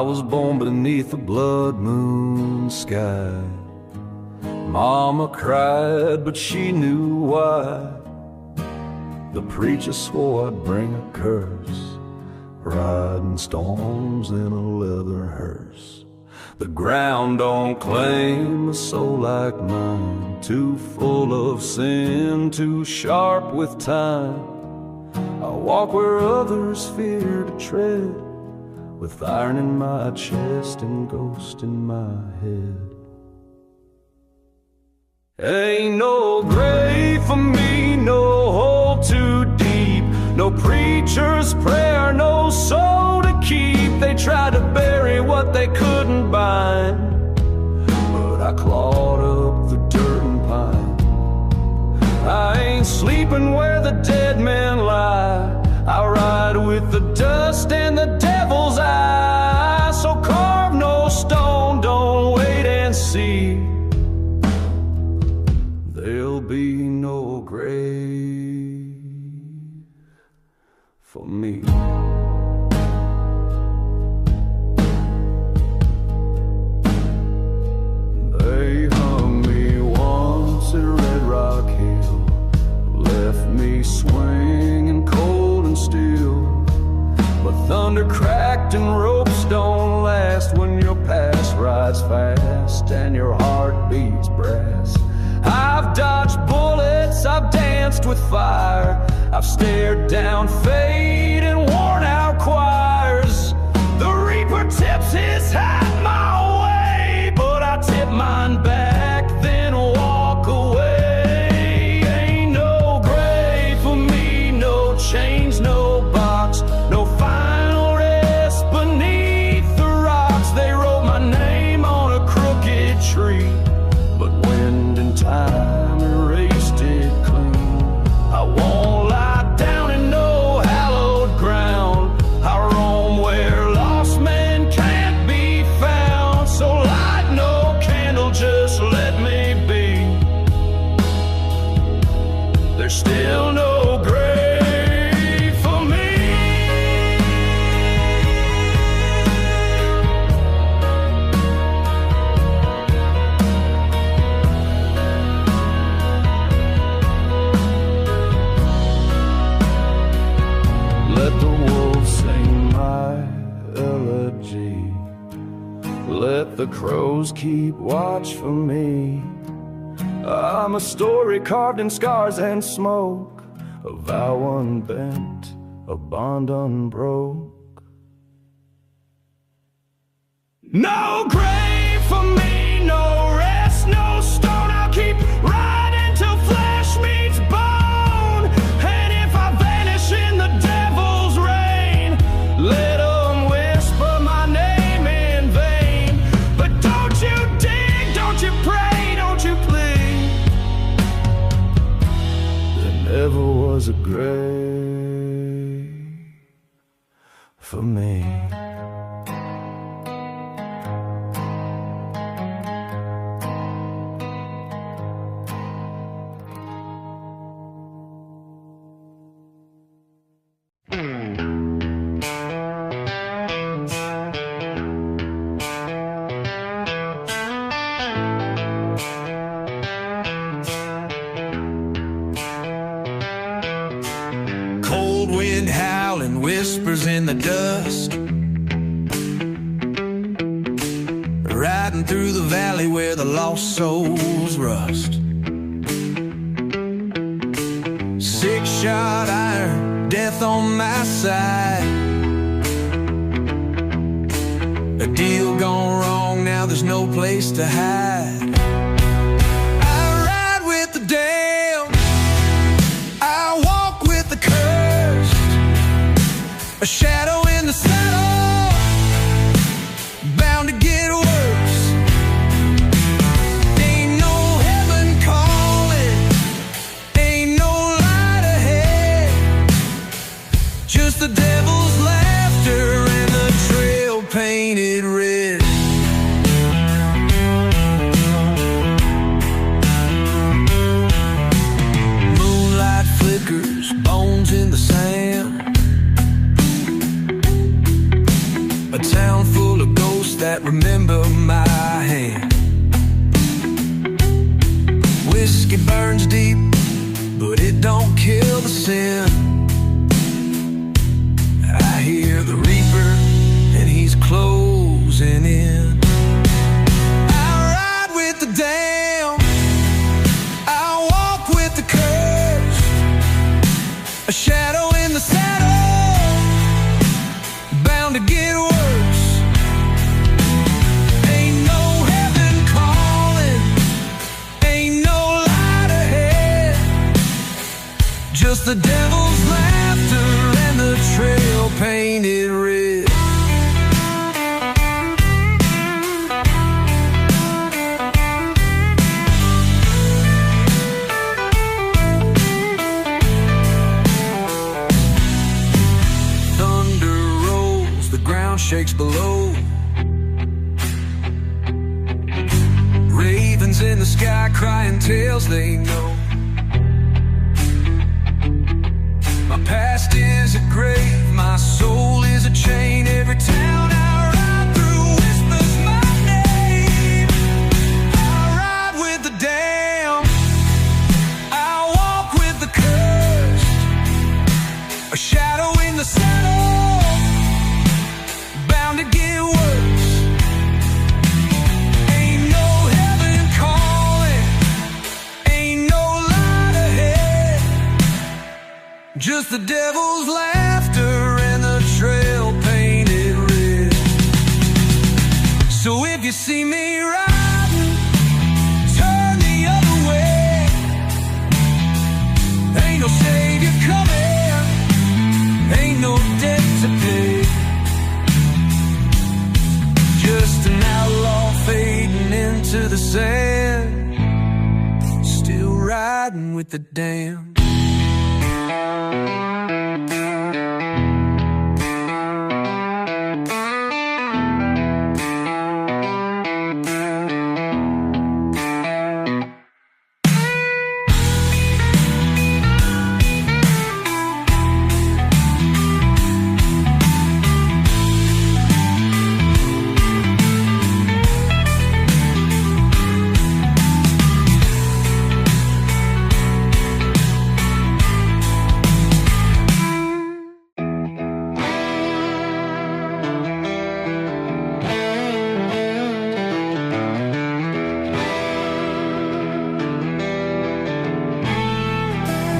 was born beneath a blood moon sky. Mama cried, but she knew why. The preacher swore I'd bring a curse, riding storms in a leather hearse. The ground don't claim a soul like mine, too full of sin, too sharp with time. I walk where others fear to tread, with iron in my chest and ghost in my head. Ain't no grave for me, no hole too deep, no preacher's prayer, no soul to keep. They tried to bury what they couldn't bind, but I clawed up the dirt and pine. I ain't sleeping where the dead men lie, I ride with the dust and the devil's eye. So carve no stone, don't wait and see, there'll be no grave for me. They hung me once at Red Rock Hill, left me swinging cold and still. But thunder cracked and ropes don't last when your past rides fast and your heart beats brass. I've dodged bullets, I've danced with fire, I've stared down fate and worn out choirs. The reaper tips his hat my way, but I tip mine back, then walk away. Ain't no grave for me, no chains, no box, no final rest beneath the rocks. They wrote my name on a crooked tree, but wind and time erased it clean. I won't lie down in no hallowed ground, I roam where lost men can't be found. So light no candle, just let me be. There's still no grave for me. Let the wolves sing my elegy, let the crows keep watch for me. I'm a story carved in scars and smoke, a vow unbent, a bond unbroke. No grave for me, no rest, no stone. I'll keep riding till flesh meets bone. And if I vanish in the devil's rain, let them whisper my name in vain. But don't you dig, don't you pray, don't you plead, there never was a grave for me. Cold wind howling, whispers in the dust, riding through the valley where the lost souls rust. 6-shot iron, death on my side. A deal gone wrong, now there's no place to hide. I ride with the damned, I walk with the cursed, a shadow in the saddle, bound to get worse. Ain't no heaven calling, ain't no light ahead, just the devil's laughter and the trail painted red. Moonlight flickers, bones in the sand. a shadow in the saddle, bound to get worse. Ain't no heaven calling, ain't no light ahead, just the devil's laughter and the trail painted red. Shakes below, ravens in the sky crying tales they know. My past is a grave, my soul is a chain. Every town I ride through whispers my name. I ride with the damned, I walk with the cursed, a shadow in the saddle, to get worse. Ain't no heaven calling, ain't no light ahead, just the devil's laughter and the trail painted red. So if you see me riding, turn the other way. Ain't no savior coming, ain't no debt to pay, just an outlaw fading into the sand, still riding with the damned.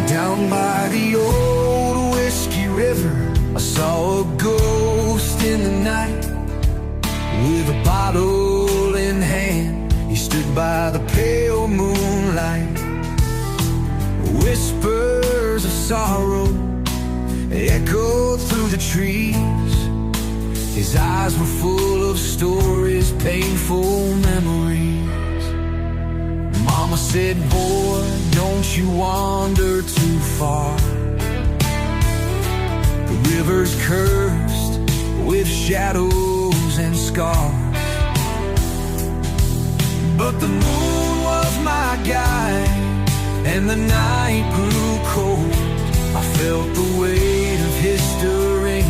Down by the old whiskey river, I saw a ghost in the night. With a bottle in hand, he stood by the pale moonlight. Whispers of sorrow echoed through the trees. His eyes were full of stories, painful memories. Mama said, boy, don't you wander too far. The river's cursed with shadows and scars. But the moon was my guide, and the night grew cold. I felt the weight of history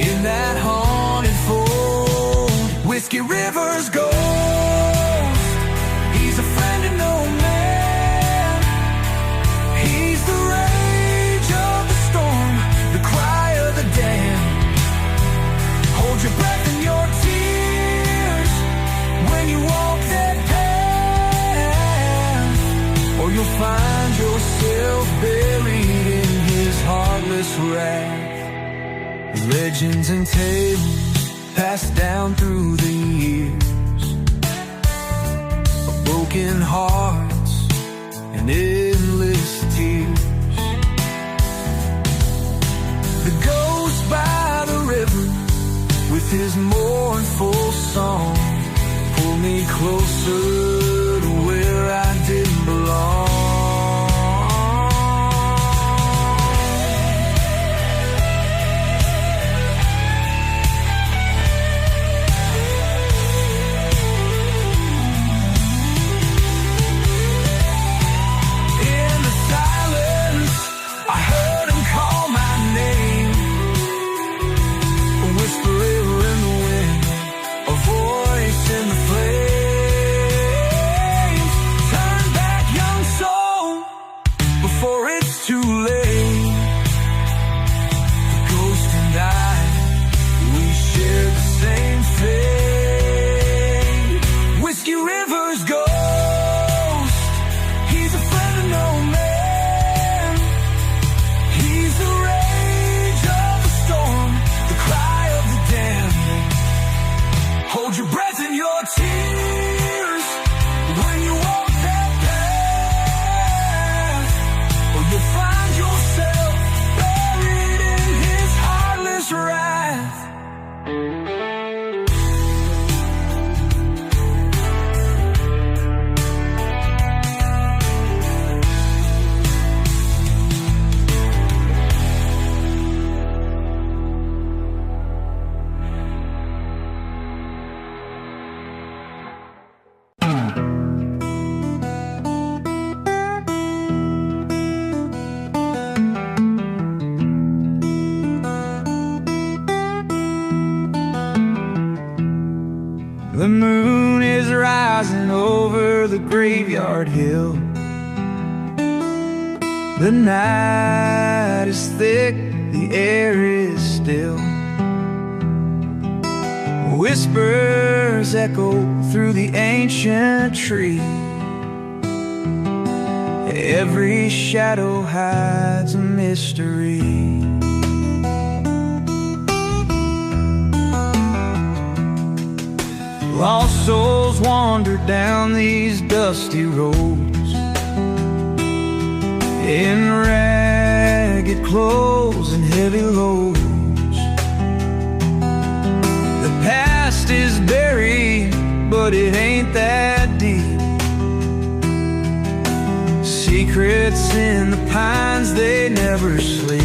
in that haunted fold. Whiskey River's ghost, he's a friend of no man. He's the rage of the storm, the cry of the damned. Hold your breath and your tears when you walk that path, or you'll find yourself buried in his heartless wrath. Legends and tales passed down through the years of broken hearts and endless tears. The ghost by the river with his mournful song pulled me closer to where I didn't belong. over the graveyard hill. The night is thick, the air is still. Whispers echo through the ancient tree. Every shadow hides a mystery. Lost souls wander down these dusty roads, in ragged clothes and heavy loads. The past is buried, but it ain't that deep. Secrets in the pines, they never sleep.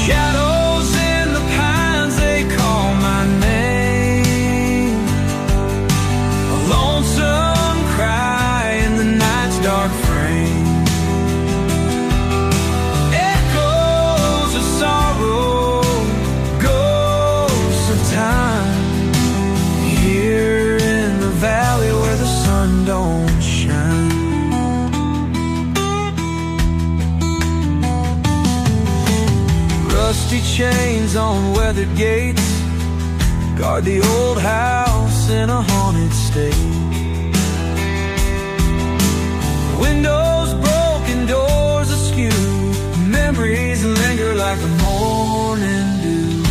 Shadows in the pines, they call my name. A lonesome cry in the night's dark frame. Echoes of sorrow, ghosts of time, here in the valley where the sun don't shine. Rusty chains on weathered gates guard the old house in a haunted state. Windows broken, doors askew, memories linger like the morning dew.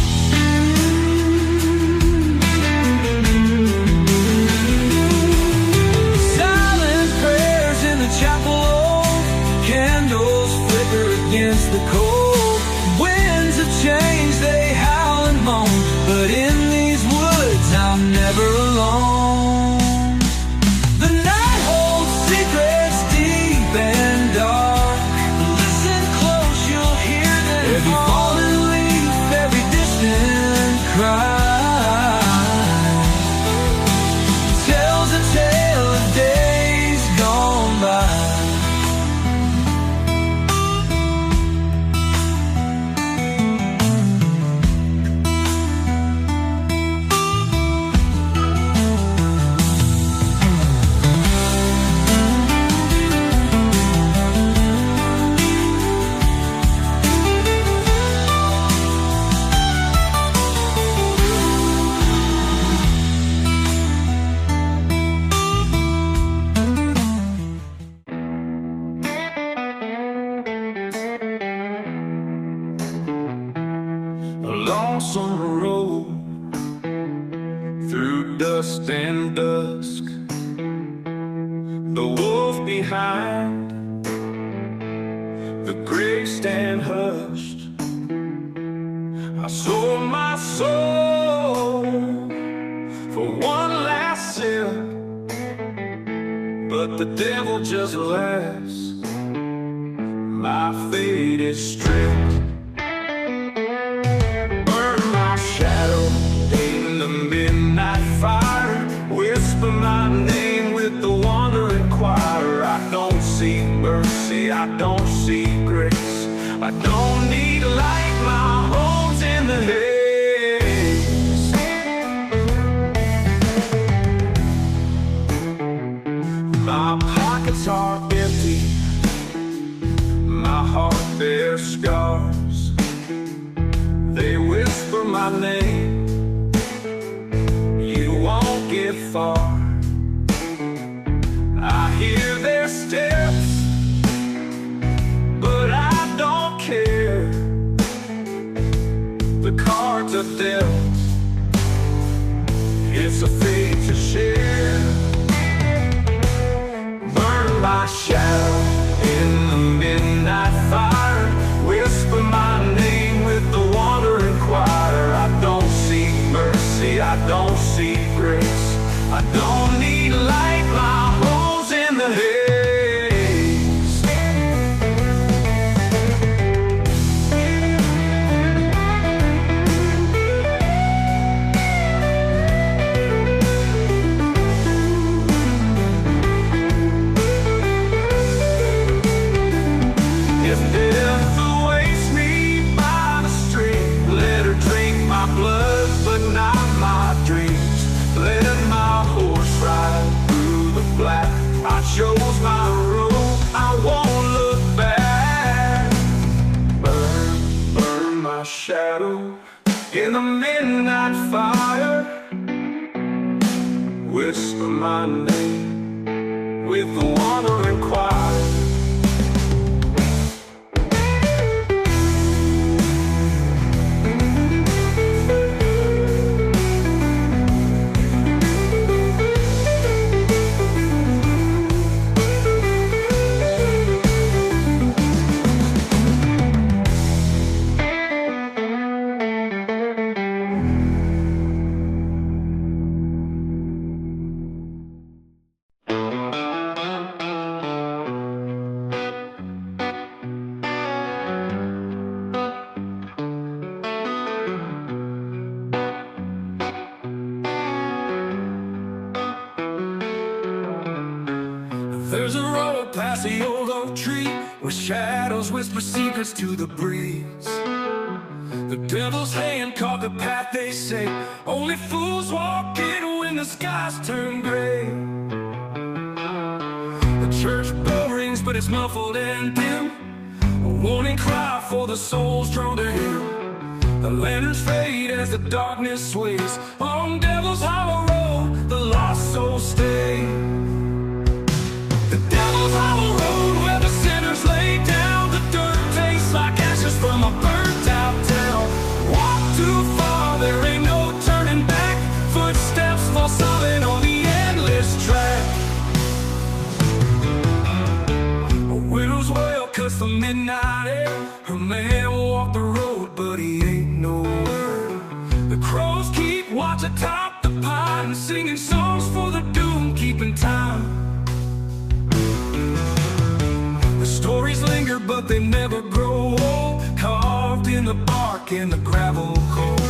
Silent prayers in the chapel old, candles flicker against the cold. Winds of change, they howl and moan, but in these woods I'm never alone. The night holds secrets deep and dark. Listen close, you'll hear them. Every fallen leaf, every distant cry tells a tale of days gone by. A lonesome road through dust and dusk, the wolf behind, the grave stand hushed. I sold my soul for one last sip, but the devil just laughs. My fate is stripped. Shadow in the midnight fire, whisper my name with the wandering choir. I don't see mercy, I don't see grace. I don't need light, my home's in the haze. My pockets are empty, my heart bears scars. They whisper my name, you won't get far. I hear their steps, but I don't care. The cards are dealt, it's a fate to share. Burn my shadow in the midnight fire, whisper my name with the wandering choir. I don't see mercy, I don't see grace. I don't need light, my home's in the haze. shadow in the midnight fire. Whisper my name with the wandering choir. There's a road past the old oak tree where shadows whisper secrets to the breeze. The devil's hand caught the path, they say. Only fools walk in when the skies turn gray. The church bell rings, but it's muffled and dim, a warning cry for the souls drawn to him. The lanterns fade as the darkness sways. On Devil's Hollow Road, the lost souls stay. The Devil's Hollow Road, where the sinners lay down. The dirt tastes like ashes from a burnt out town. Walk too far, there ain't no turning back. Footsteps fall silent on the endless track. A widow's wail cuts the midnight air. Her man walked the road, but he ain't nowhere. The crows keep watch atop the pine, singing songs for the doom, keeping time. Stories linger, but they never grow old, carved in the bark and the gravel cold.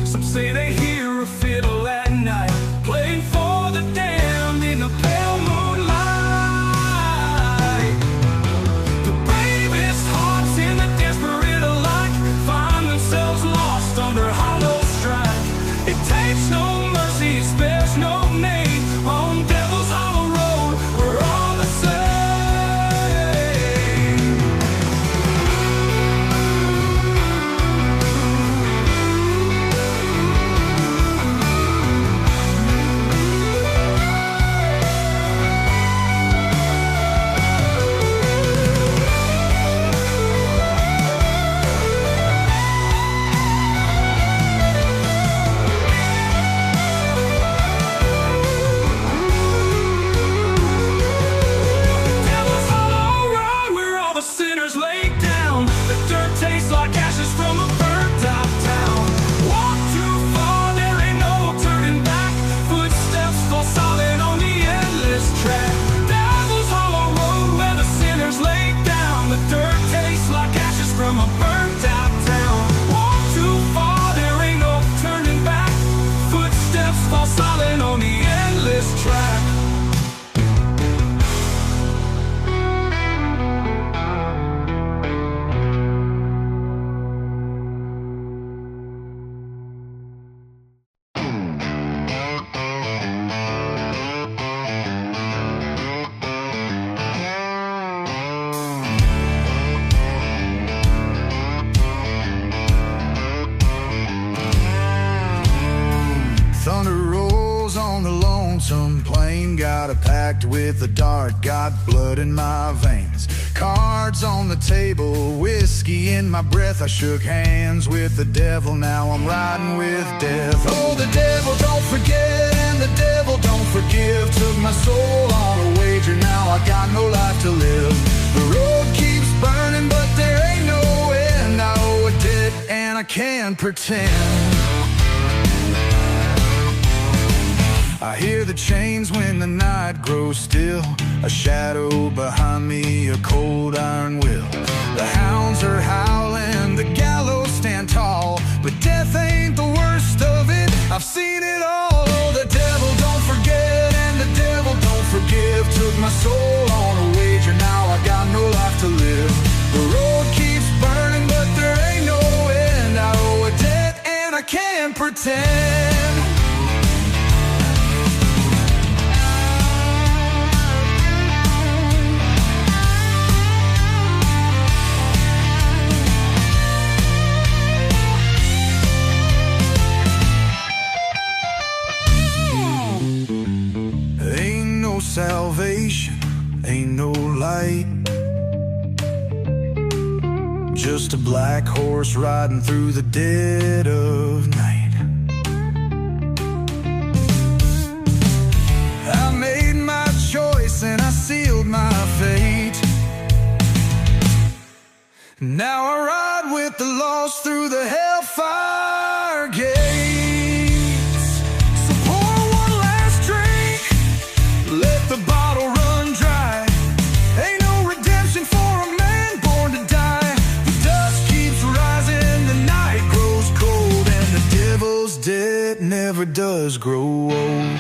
Some say they hear a fiddle at night, playing for the damned in the pale moonlight. The bravest hearts in the desperate alike find themselves lost under hollow strike. It takes no mercy, spares no name. On Devil's Hollow Road, we're all the same. With the dark, got blood in my veins. Cards on the table, whiskey in my breath. I shook hands with the devil, now I'm riding with death. Oh, the devil don't forget and the devil don't forgive. Took my soul on a wager, now I got no life to live. The road keeps burning, but there ain't no end. I owe a debt and I can't pretend. I hear the chains when the night grows still, a shadow behind me, a cold iron will. The hounds are howling, the gallows stand tall, but death ain't the worst of it, I've seen it all. Oh, the devil don't forget and the devil don't forgive. Took my soul on a wager, now I got no life to live. The road keeps burning, but there ain't no end. I owe a debt and I can't pretend. salvation, ain't no light. Just a black horse riding through the dead of night. I made my choice and I sealed my fate. Now I ride with the lost through the hellfire gates. So pour one last drink, let the bottle run dry. Ain't no redemption for a man born to die. The dust keeps rising, the night grows cold, and the devil's debt never does grow old.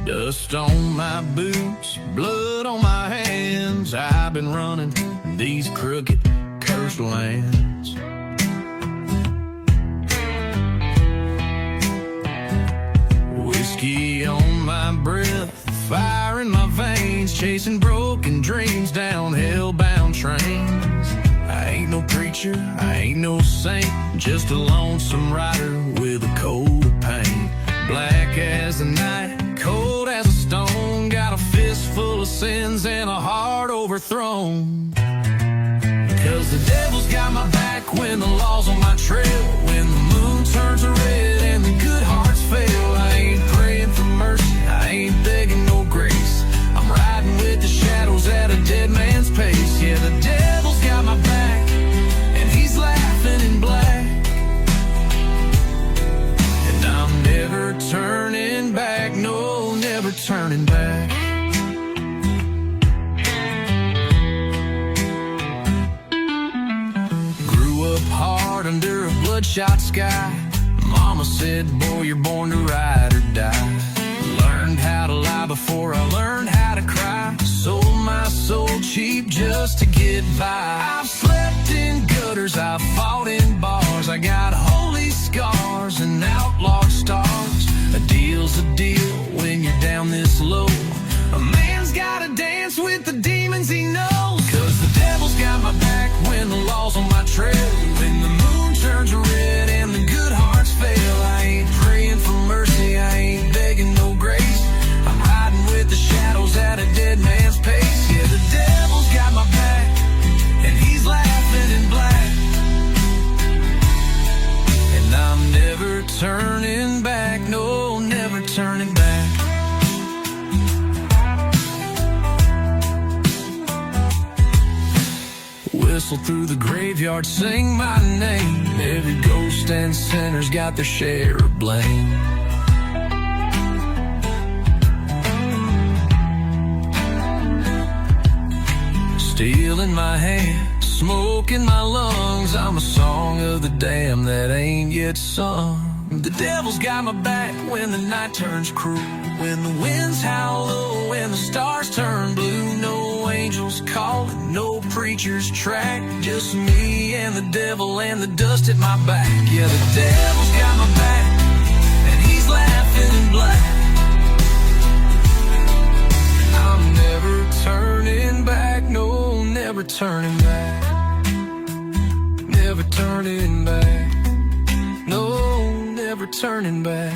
Dust on my boots, blood on my hands. I've been running these crooked, cursed lands. Whiskey on my breath, fire in my veins, chasing broken dreams down hell-bound trains. I ain't no preacher, I ain't no saint, just a lonesome rider with a coat of paint. Black as the night, cold as a stone, got a fist full of sins and a heart overthrown. Cause the devil's got my back when the law's on my trail, when the moon turns red and the good hearts fail. I ain't praying for mercy, I ain't begging no grace, I'm riding with the shadows at a dead man's pace. Yeah, the devil's got my back and he's laughing in black, and I'm never turning back, no, never turning back. Grew up hard under a bloodshot sky. Mama said, boy, you're born to ride or die. Learned how to lie before I learned how to cry. Sold my soul cheap just to get by. I've slept in gutters, I've fought in bars, I got holy scars and outlawed stars. A deal's a deal when you're down this low. A man's gotta dance with the demons he knows. Cause the devil's got my back when the law's on my trail, when the moon turns red and the good hearts fail. I ain't praying for mercy, I ain't begging no grace, I'm riding with the shadows at a dead man's pace. Yeah, the devil's got my back and he's laughing in black, and I'm never turning back, no, never turning back. Whistle through the graveyard, sing my name. Every ghost and sinner's got their share of blame. Steel in my hand, smoke in my lungs, I'm a song of the damned that ain't yet sung. The devil's got my back when the night turns cruel, when the winds howl low, when the stars turn blue. No angels calling, no preacher's track, just me and the devil and the dust at my back. Yeah, the devil's got my back and he's laughing in black. I'm never turning back, no, never turning back. Never turning back, no, never turning back.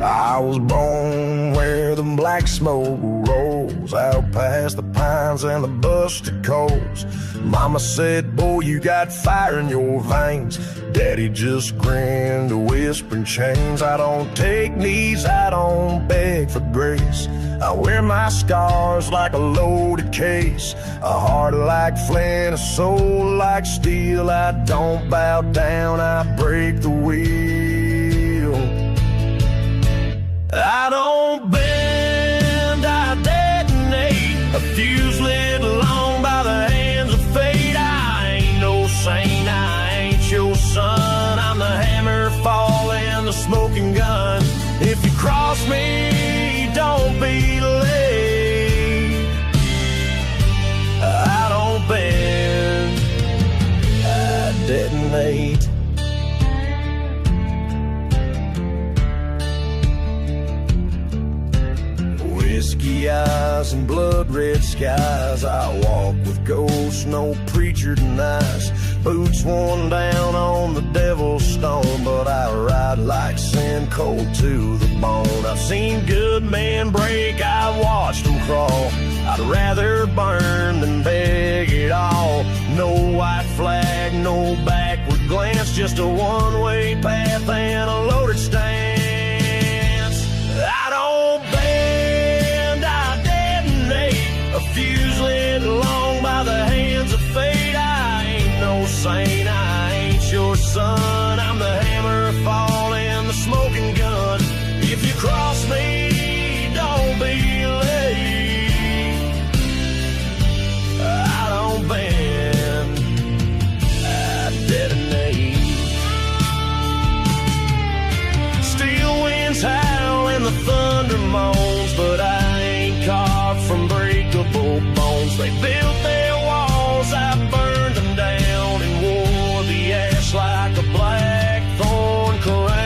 I was born where the black smoke rolls out past the pines and the busted coals. Mama said, boy, you got fire in your veins. Daddy just grinned with whispering chains. I don't take knees, I don't beg for grace. I wear my scars like a loaded case, a heart like flint, a soul like steel. I don't bow down, I break the wheel. I don't bend, I detonate, a fuse lit long by the hands of fate. I ain't no saint, I ain't your son. I'm the hammer falling, the smoking gun. If you cross me, don't be late. I don't bend, I detonate. Whiskey eyes and blood red skies, I walk with ghosts, no preacher denies. Boots worn down on the devil's stone, but I ride like sin, cold to the bone. I've seen good men break, I've watched them crawl. I'd rather burn than beg it all. No white flag, no backward glance, just a one-way path and a loaded stance. I don't bend, I detonate, a fuse lit long by the hands of fate. I ain't no saint, I ain't your son. I'm the hammer falling, the smoking gun. If you cross me, don't be late. I don't bend, I detonate. Steel winds howl and the thunder moans, but I ain't carved from breakable bones. They built their walls, I burned them down and wore the ash like a black thorn crown.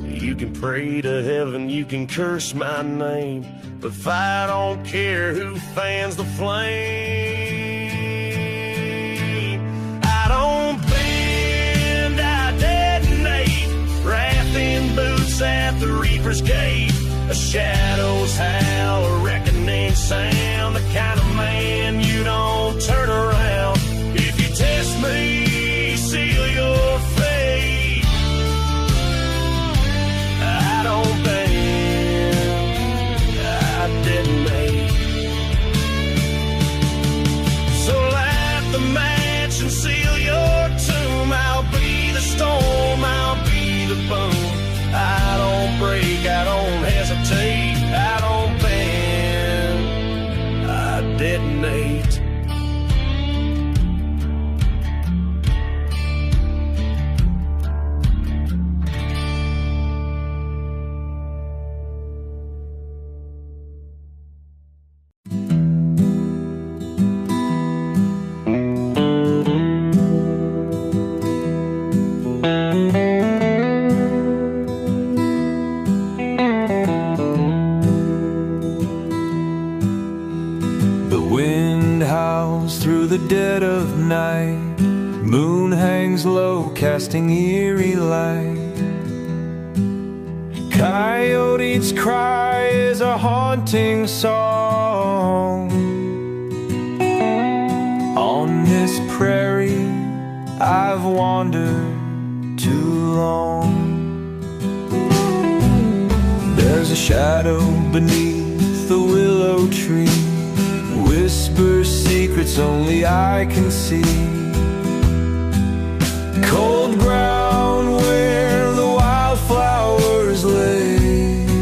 You can pray to heaven, you can curse my name, but if I don't care who fans the flame, I don't bend, I detonate. Wrath in boots at the reaper's gate, a shadow's howl, a reckoning sound, the kind of man you don't turn around. If you test me, seal your fate. I don't bend, I detonate. So light the match and seal your tomb. I'll be the storm, I'll be the boom. I don't break, I don't hesitate. I don't bend, I detonate. The dead of night, moon hangs low, casting eerie light. Coyotes' cry is a haunting song. On this prairie I've wandered too long. There's a shadow beneath the willow tree, whispers secrets only I can see. Cold ground where the wildflowers lay,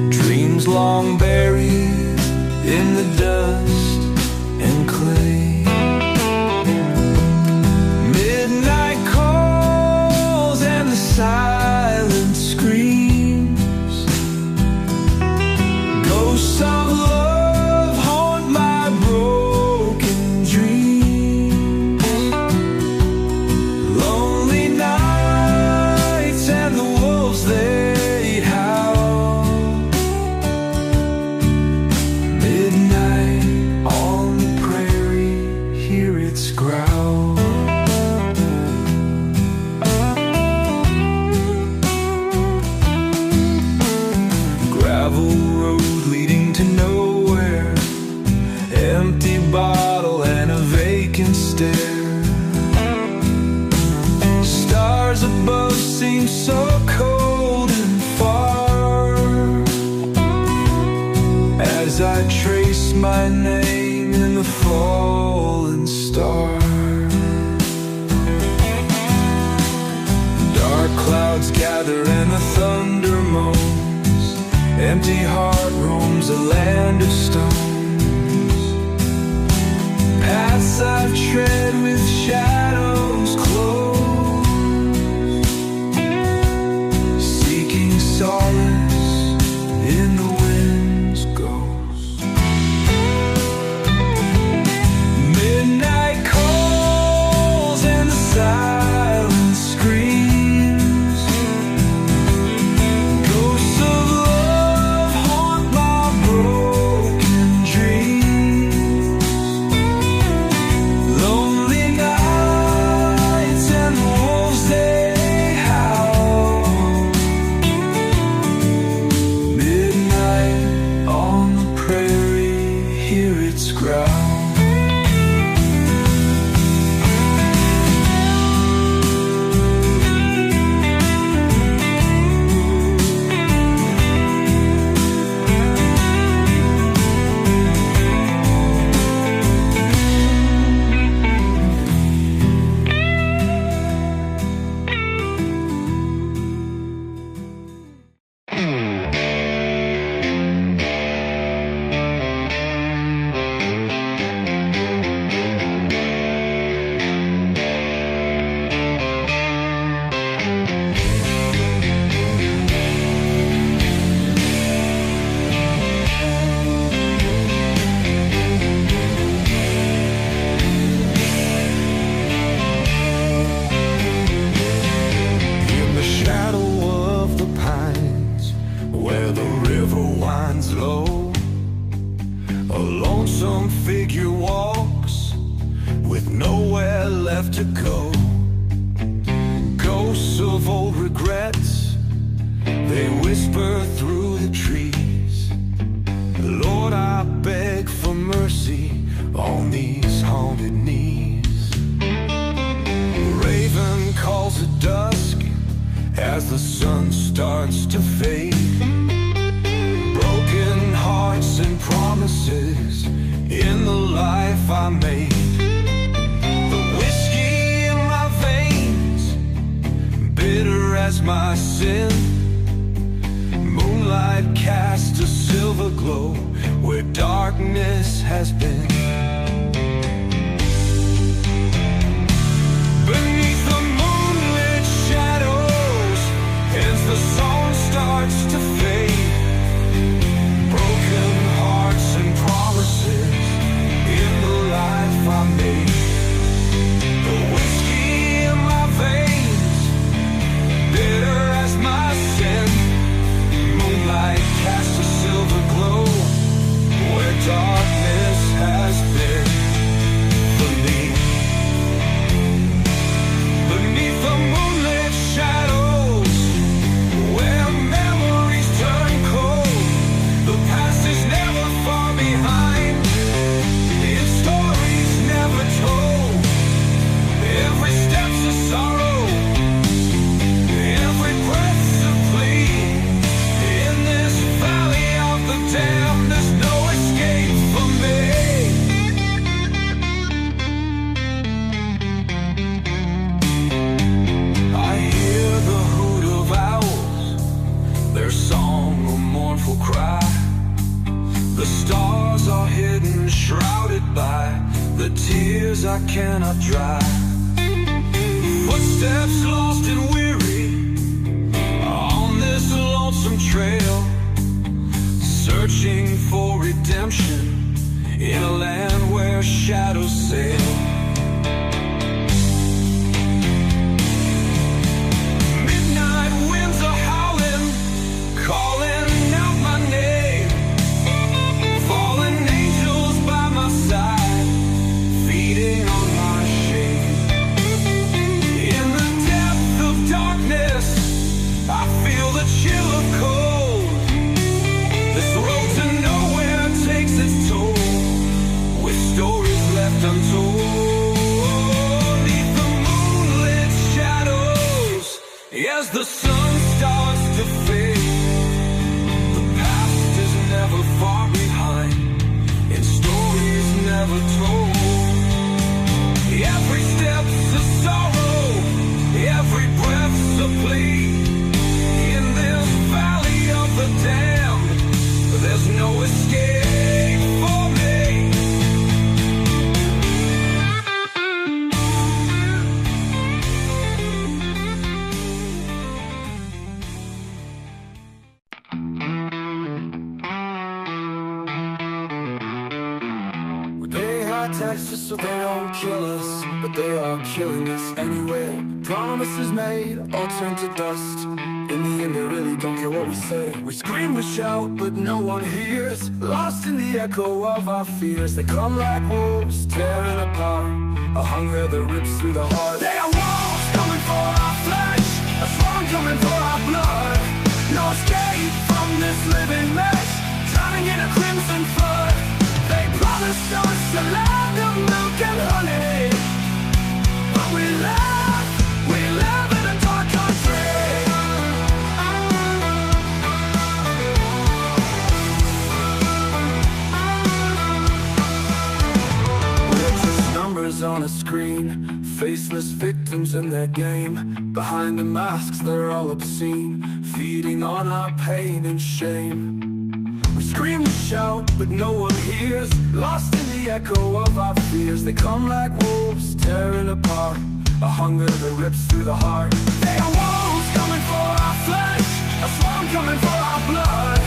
dreams long buried in the dust and clay. Midnight calls and the silence screams, ghosts of love haunt my broken dreams. as I trace my name in the fallen star. Dark clouds gather and the thunder moans. Empty heart roams a land of stones. Paths I've tread with shadows close, seeking solace in the wind's ghost. Midnight calls and the silence screams. Ghosts of love haunt my broken dreams. Lonely nights and the wolves they howl. Midnight on the prairie, hear its growl. In the shadow of the pines, where the river winds low, a lonesome figure walks with nowhere left to go. Ghosts of old regrets, they whisper through the trees. Lord, I beg for mercy on these haunted knees. Raven calls at dusk as the sun starts to fade. Broken hearts and promises in the life I made. The whiskey in my veins, bitter as my sin. Moonlight casts a silver glow where darkness has been. Beneath the moonlit shadows, as the song starts to fade. Broken hearts and promises in the life I made. The whiskey in my veins, bitter as my sin. Moonlight casts a silver glow where darkness has been for me. Beneath the moonlit shadows, where memories turn cold, the past is never far behind. Its stories never told. Every step's a sorrow, every breath's a plea. In this valley of the damned, there's no escape for me. I hear the hoot of owls, their song a mournful cry. The stars are hidden, shrouded by the tears I cannot dry. Footsteps lost and weary on this lonesome trail, searching for redemption in a land where shadows sail. Midnight winds are howling, calling out my name. Fallen angels by my side, feeding on my shame. In the depth of darkness, I feel the chill of cold. This road to nowhere takes its toll, with stories left untold. no escape for me. We pay high taxes so they don't kill us, but they are killing us anyway. Promises made all turn to dust. In the end they really don't care what we say. We scream, we shout, but no one hears. Lost in the echo of our fears. They come like wolves, tearing apart a hunger that rips through the heart. They are wolves coming for our flesh, a swarm coming for our blood. No escape from this living mess, drowning in a crimson flood. They promised us a land of milk and honey, but we live in a dark country. We're just numbers on a screen, faceless victims in their game. Behind the masks they're all obscene, feeding on our pain and shame. We scream and shout, but no one hears. Lost in the echo of our fears. They come like wolves, tearing apart a hunger that rips through the heart. They are wolves coming for our flesh, a swarm coming for our blood.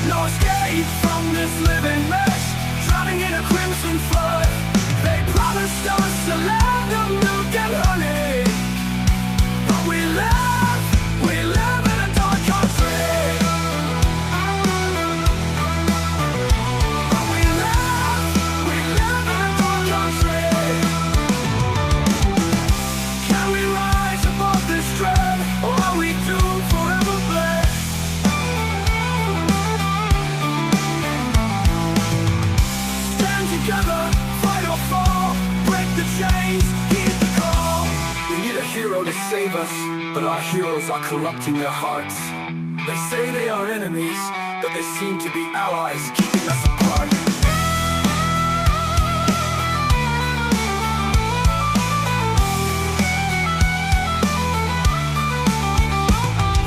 No escape from this living mess, drowning in a crimson flood. They promised us a land of milk and honey, but we live in a dark country. To save us, but our heroes are corrupting their hearts. They say they are enemies, but they seem to be allies, keeping us apart.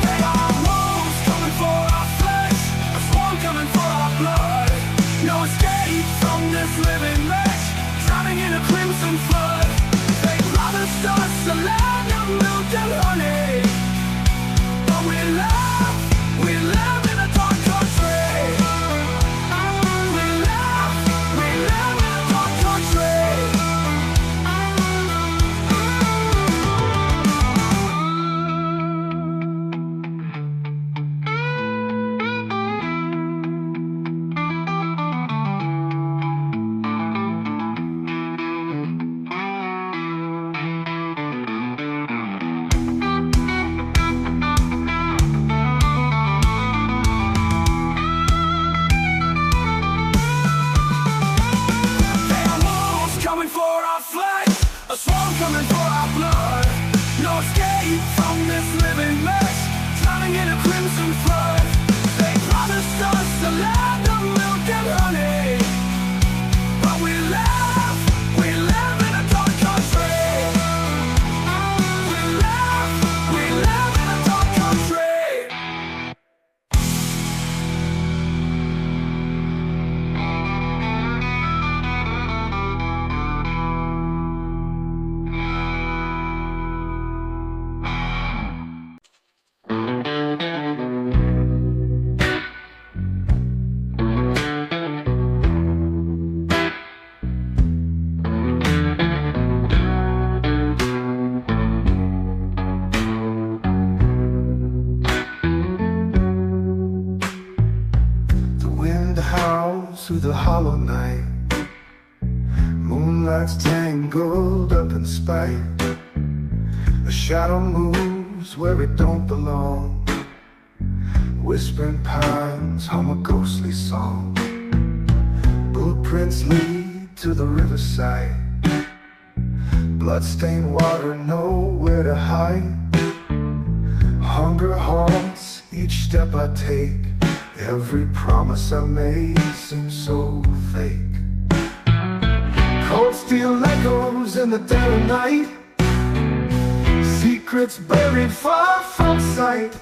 They are wolves coming for our flesh, a swarm coming for our blood. No escape from this living mess, drowning in a crimson flood. They promised us a land of milk and honey, but we live in a dark country. We live in a dark country. A swarm coming for our blood. No escape from this living mess, drowning in a crimson flood. They promised us a land of milk and honey, but we live in a dark country. We live in a dark country. Through the hollow night, moonlight's tangled up in spite. A shadow moves where it don't belong. Whispering pines hum a ghostly song. Footprints lead to the riverside. Bloodstained water, nowhere to hide. Hunger haunts each step I take. Every promise I made seems so fake. Cold steel echoes in the dead of night. Secrets buried far from sight.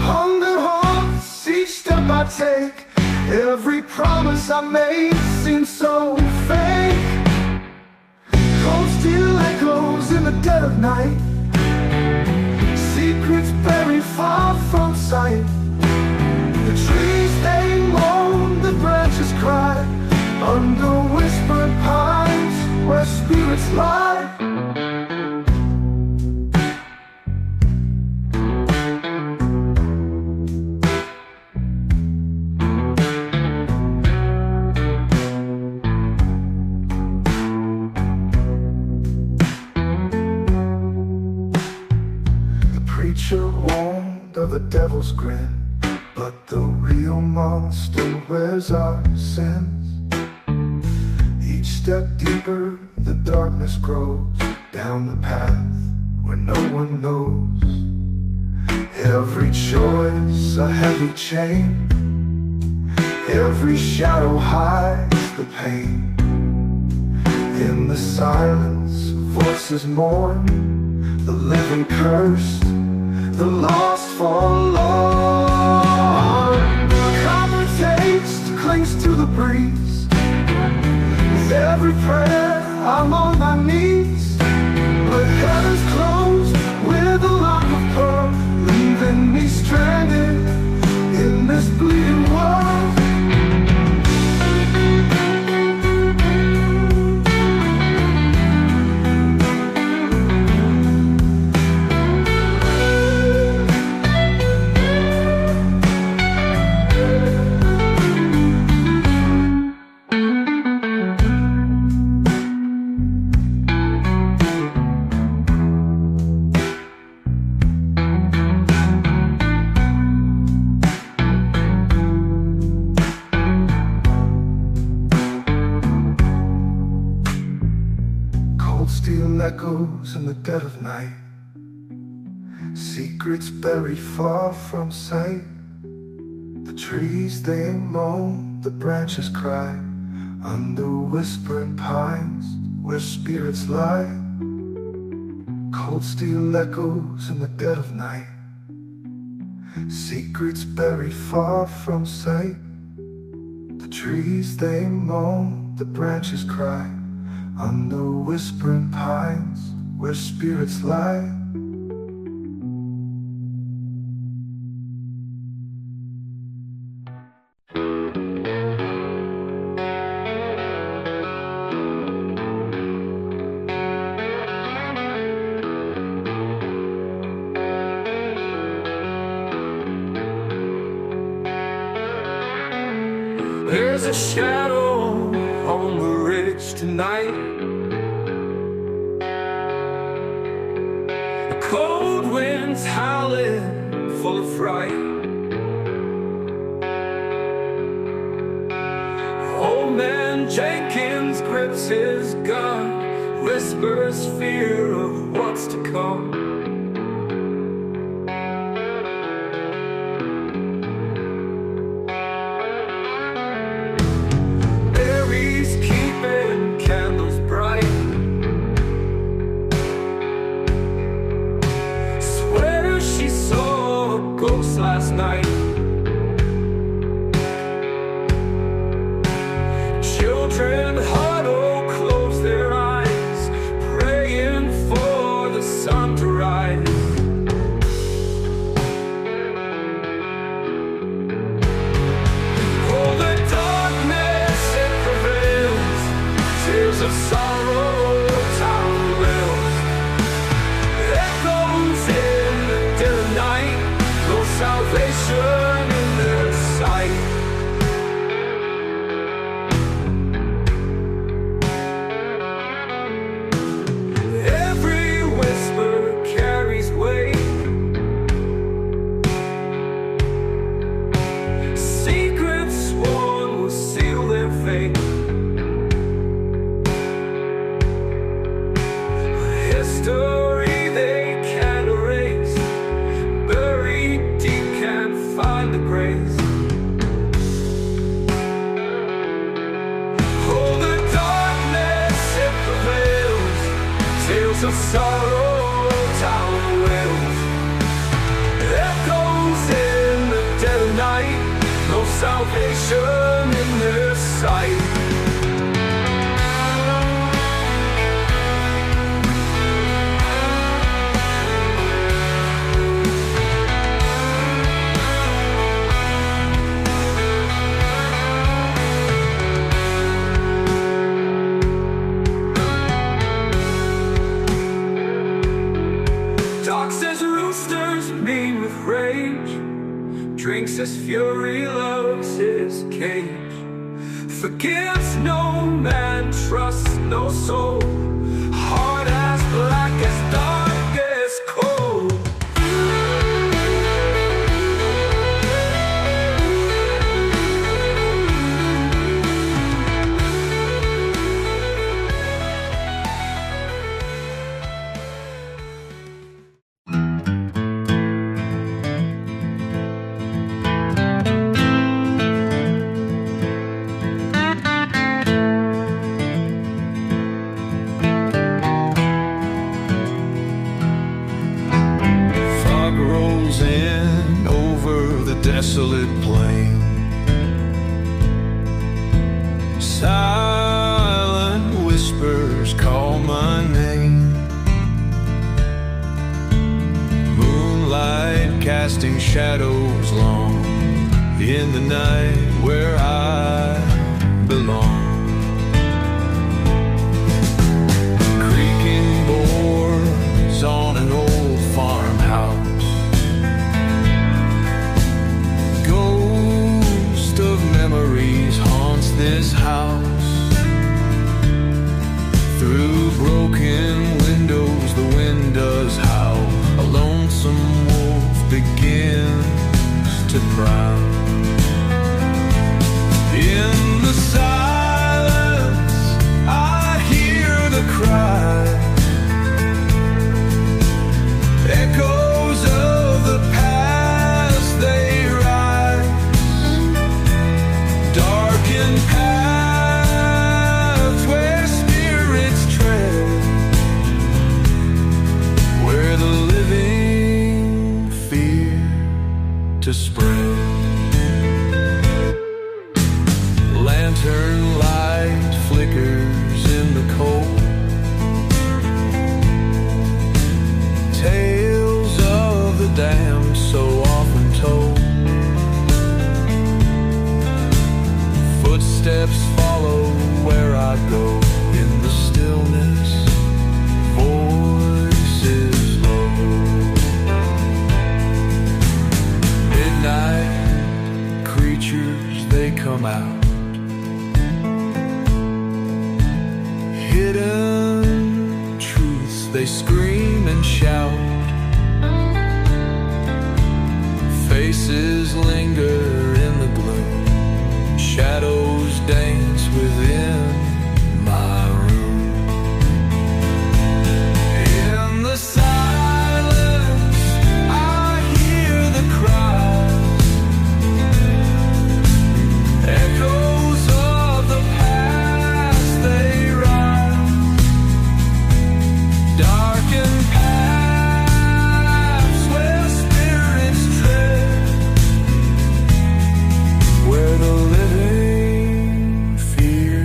Hunger haunts each step I take. Every promise I made seems so fake. Cold steel echoes in the dead of night. Secrets buried far from sight. The trees they moan, the branches cry, under whispered pines where spirits lie. Warned of the devil's grin, but the real monster wears our sins. Each step deeper, the darkness grows, down the path where no one knows. Every choice a heavy chain, every shadow hides the pain. In the silence, voices mourn, the living cursed, the lost forlorn. The copper taste clings to the breeze. With every prayer I'm on my knees, but heaven's closed with a lock of pearl, leaving me stranded in this bleeding world. Echoes in the dead of night, secrets buried far from sight. The trees they moan, the branches cry, under whispering pines where spirits lie. Cold steel echoes in the dead of night, secrets buried far from sight. The trees they moan, the branches cry, under whispering pines where spirits lie. There's a shadow on the ridge tonight. The cold wind's howling, full of fright. Old man Jenkins grips his gun, whispers fear of what's to come. Last night, children huddle, close their eyes, praying for the sun to rise. Oh, the darkness, it prevails, tears of sorrow, town wills, echoes in the dead of night. No salvation in their sight. Every whisper carries weight. Secrets sworn will seal their fate. History they can't erase, buried deep can't find the grace. Oh, the darkness, it prevails, tales of sorrow, town wills, echoes in the dead of night. No salvation reflection in their sight. Drinks as fury loves his cage. Forgives no man, trusts no soul. Heart as black as darkest coal. Desolate plain, silent whispers call my name. Moonlight casting shadows long in the night where I belong. Creaking boards on an old farmhouse. Memories haunts this house. Through broken windows the wind does howl. A lonesome wolf begins to prowl. In the silence I hear the cry, echoes of the past they paths where spirits tread, where the living fear to spread. Lantern light flickers in the cold. Tales of the damned so often told. Footsteps follow where I go. In the stillness, voices low. Midnight creatures, they come out. Hidden truths, they scream and shout. Faces linger in the gloom. Shadows dance within my room. In the silence I hear the cries, echoes of the past they rise. Darkened paths where spirits tread, where the living fear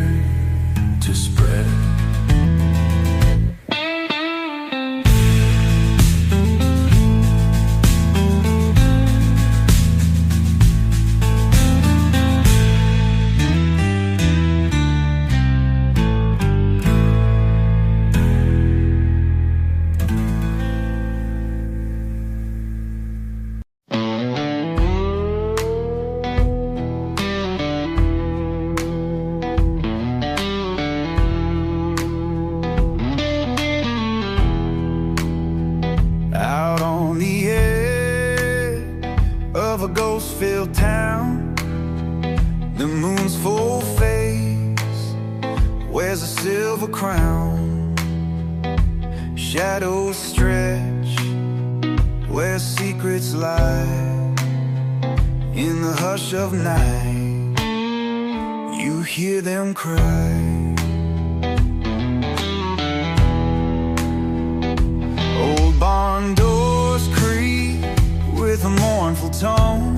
to spread. Out on the edge of a ghost-filled town, the moon's full face wears a silver crown. Shadows stretch where secrets lie. In the hush of night, you hear them cry. Old barn doors creak with a mournful tone.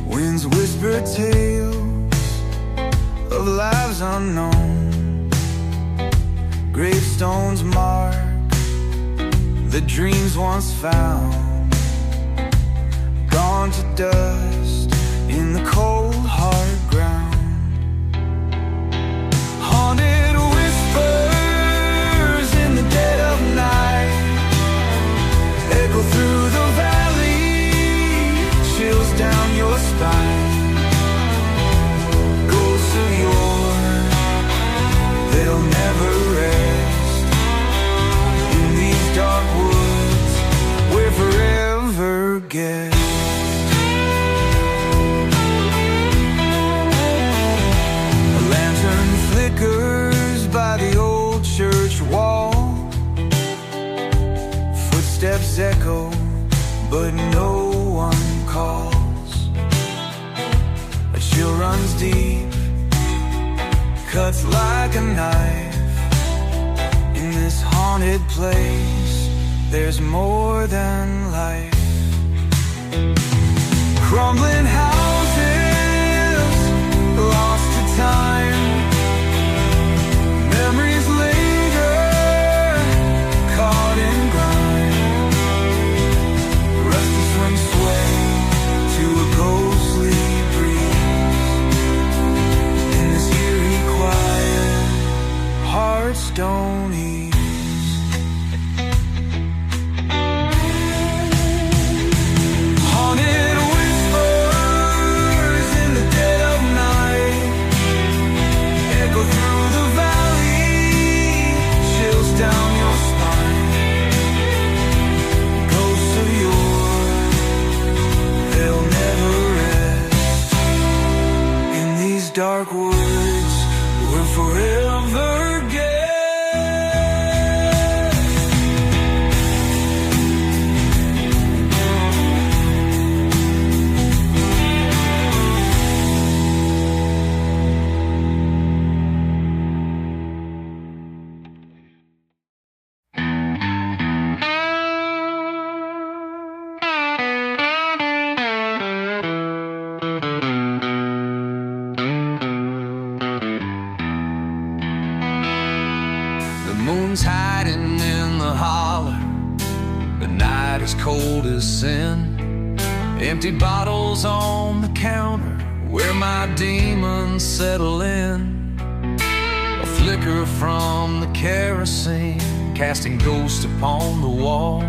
Winds whisper tales of lives unknown. Gravestones mark the dreams once found, gone to dust in the cold hard ground. Haunted whispers in the dead of night echo through the valley, chills down your spine. Ghosts of yore, they'll never rest in these dark woods where forever guests. A lantern flickers by the old church wall. Footsteps echo, but no one calls. A chill runs deep, cuts like a knife. In this haunted place, there's more than life. Crumbling houses, lost to time. Memories linger, caught in grime. Rusty swing sway to a ghostly breeze. In this eerie quiet, hearts don't ease. Haunted whispers in the dead of night echo through the valley, chills down your spine. Ghosts of yore, they'll never rest in these dark woods where forever guests. The moon's hiding in the holler, the night is cold as sin. Empty bottles on the counter where my demons settle in. A flicker from the kerosene, casting ghosts upon the wall.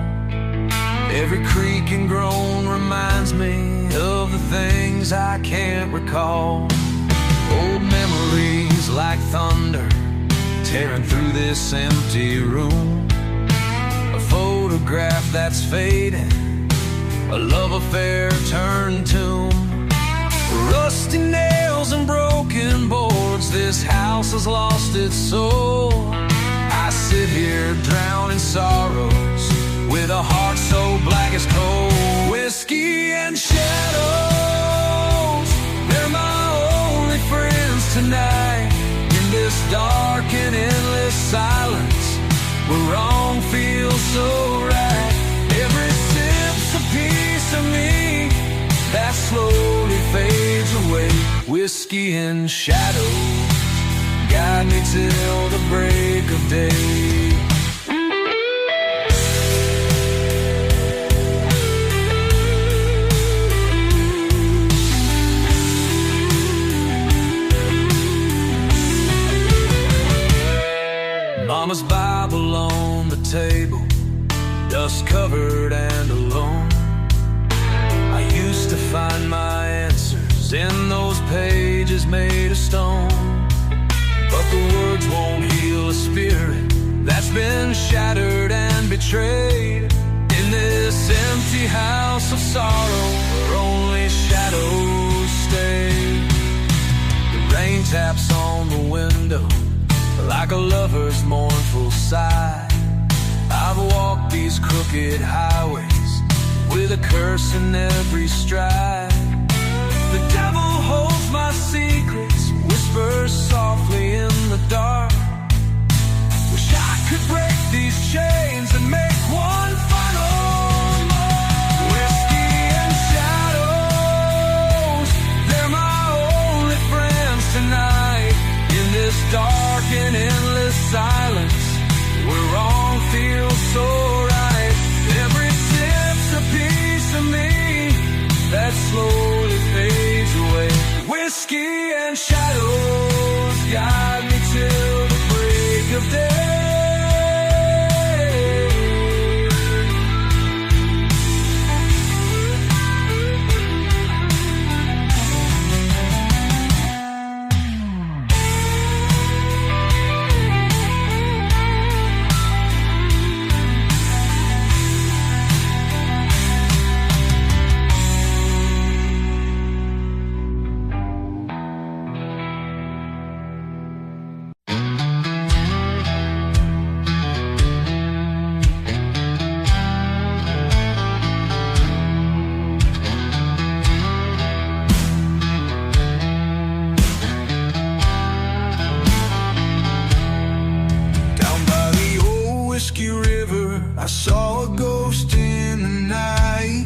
Every creak and groan reminds me of the things I can't recall. Old memories like thunder tearing through this empty room. A photograph that's fading, a love affair turned tomb. Rusty nails and broken boards, this house has lost its soul. I sit here drowned in sorrows, with a heart so black as coal. Whiskey and shadows, they're my only friends tonight. In this dark and endless silence, where wrong feels so right. Every sip's a piece of me that slowly fades away. Whiskey and shadows guide me till the break of day. Mama's Bible on the table, dust covered and alone. I used to find my answers in those pages made of stone. But the words won't heal a spirit that's been shattered and betrayed. In this empty house of sorrow, where only shadows stay. The rain taps on the window like a lover's mournful sigh. I've walked these crooked highways with a curse in every stride. The devil holds my secrets, whispers softly in the dark. Wish I could break these chains and make one final mark. Whiskey and shadows, they're my dark and endless silence, where wrong feels so right. Every sip's a piece of me that slowly fades away. Whiskey and shadows guide me till the break of day. I saw a ghost in the night,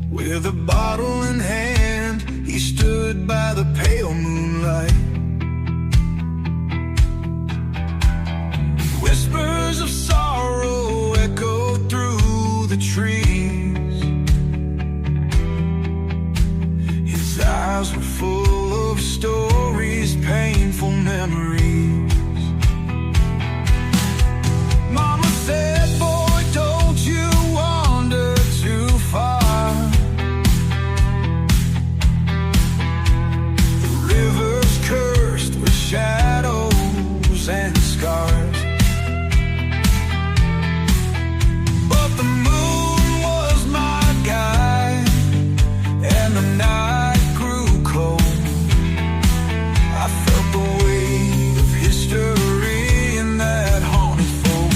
with a bottle in hand. He stood by the pale moonlight. Whispers of sorrow echoed through the trees. His eyes were full of stories, painful memories. Mama said, boy, don't you wander too far. The river's cursed with shadows and scars. But the moon was my guide, and the night grew cold. I felt the weight of history in that haunted fold.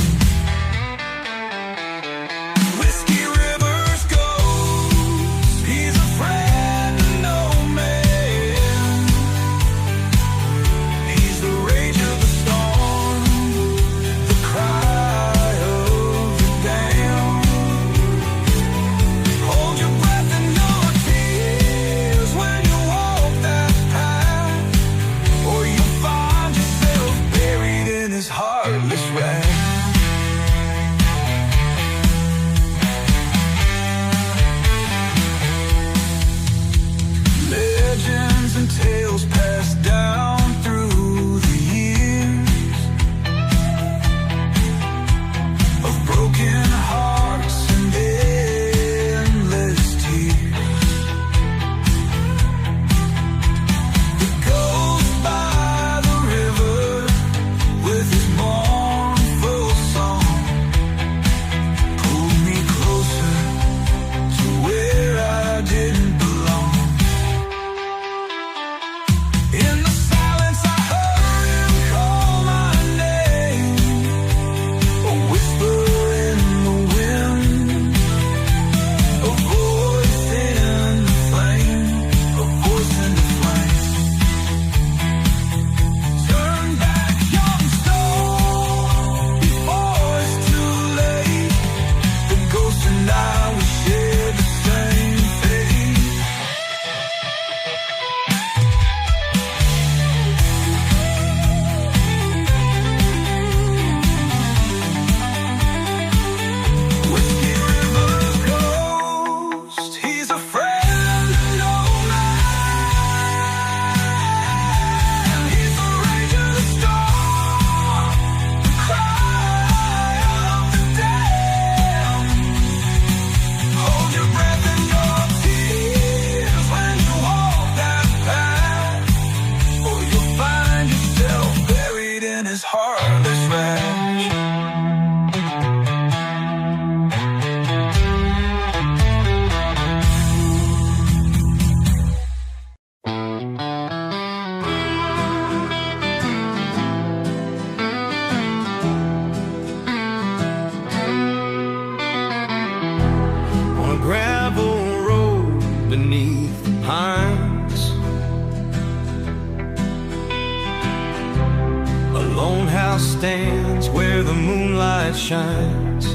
Stands where the moonlight shines.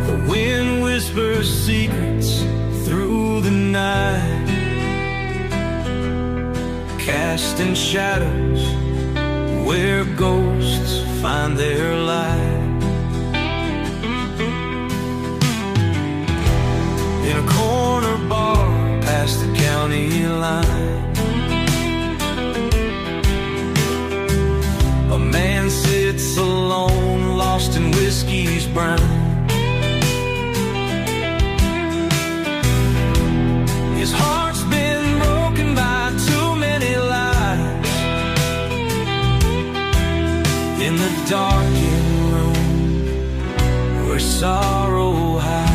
The wind whispers secrets through the night. casting shadows where ghosts find their light. In a corner bar past the county line, a man sits alone, lost in whiskey's brine. His heart's been broken by too many lies. In the darkened room where sorrow hides,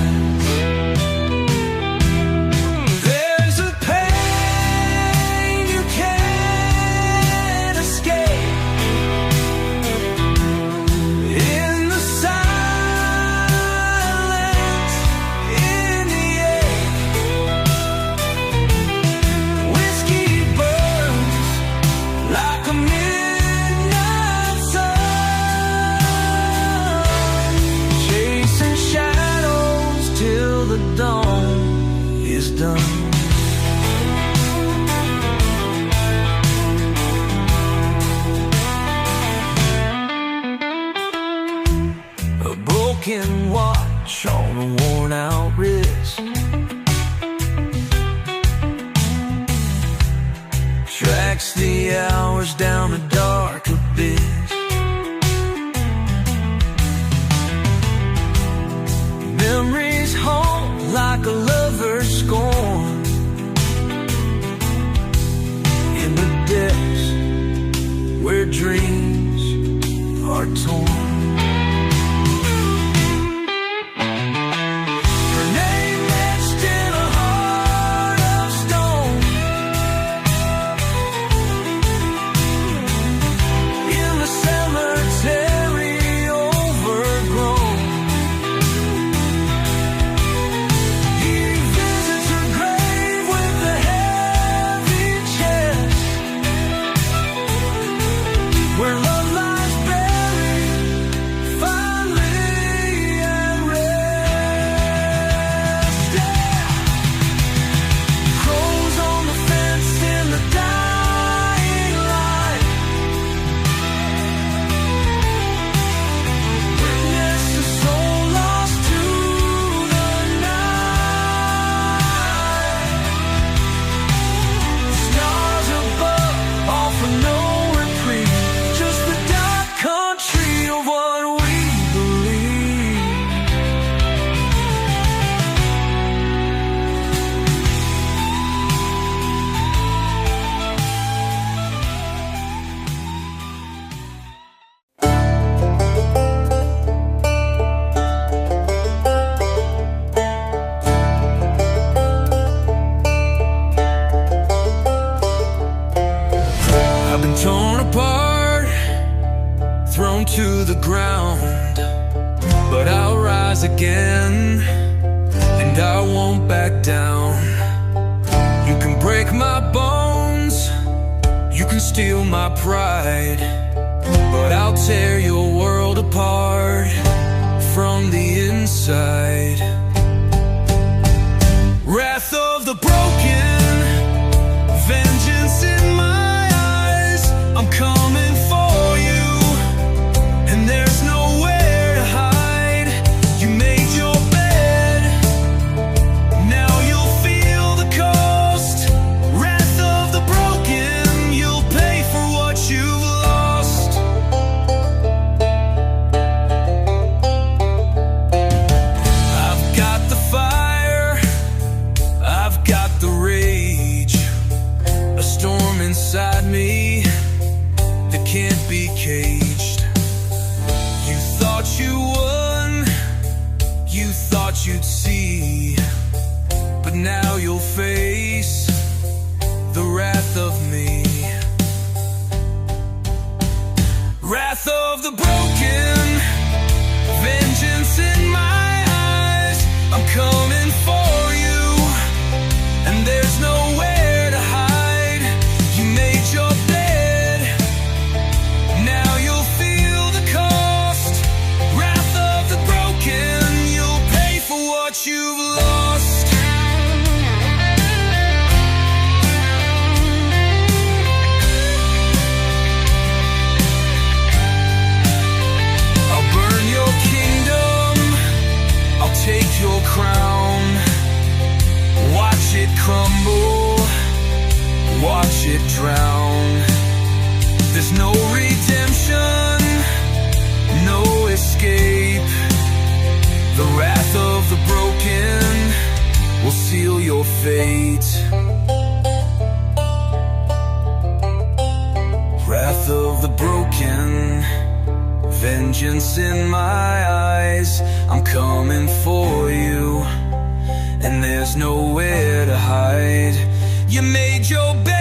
watch on a worn out wrist, tracks the hours down a dark abyss. Memories haunt like a lover's scorn in the depths where dreams are torn. To the ground, but I'll rise again, and I won't back down. You can break my bones, you can steal my pride, but I'll tear your world apart from the inside. Wrath of the broken, vengeance in my eyes. I'm coming for you. There's nowhere to hide. You made your bed, now you'll feel the cost. Wrath of the broken, you'll pay for what you've lost. I've got the fire, I've got the rage, a storm inside me that can't be caged. You won, you thought you'd see, but now you'll face the wrath of me. Wrath of the broken, vengeance in my eyes. I'm coming for you, and there's nowhere to hide. You made your bed, now you'll feel the cost. Wrath of the broken, you'll pay for what you've lost. it drown. There's no redemption, no escape. The wrath of the broken will seal your fate. Wrath of the broken, vengeance in my eyes. I'm coming for you, and there's nowhere to hide. You made your bed